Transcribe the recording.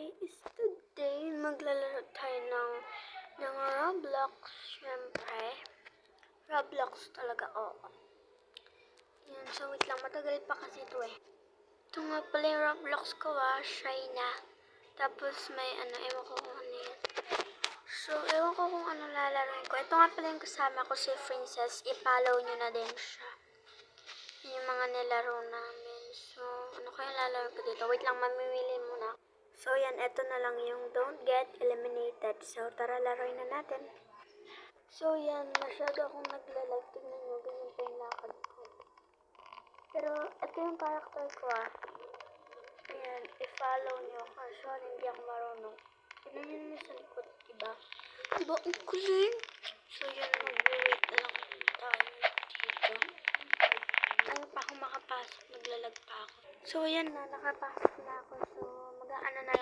Is today maglalaro tayo ng Roblox, syempre. Roblox talaga, oo. Yan, so wait lang, matagal pa kasi ito eh. Ito nga pala yung Roblox ko Shy na. Tapos may ewan ko kung ano yan. So, ewan ko kung ano lalaroin ko. Ito nga pala yung kasama ko, si Princess. I-follow nyo na din siya. Yun yung mga nilaro namin. So, ano kaya lalaroin ko dito? Wait lang, mamimili muna. So, yan, eto na lang yung don't get eliminated. So, tara, laruin na natin. So, yan, masyado akong naglalag. Tignan nyo, ganyan pa yung lakad ko. Pero, eto yung character ko Ayan, i-follow nyo. Sorry, hindi ako marunong. Tignan nyo naman sa likod, diba? Diba, ang kuling? So, yan, mag-wait na lang tayo dito. Ayaw pa ako makapasok, naglalag pa ako. So, yan na, nakapasok na ako. So, mag-aano na lang.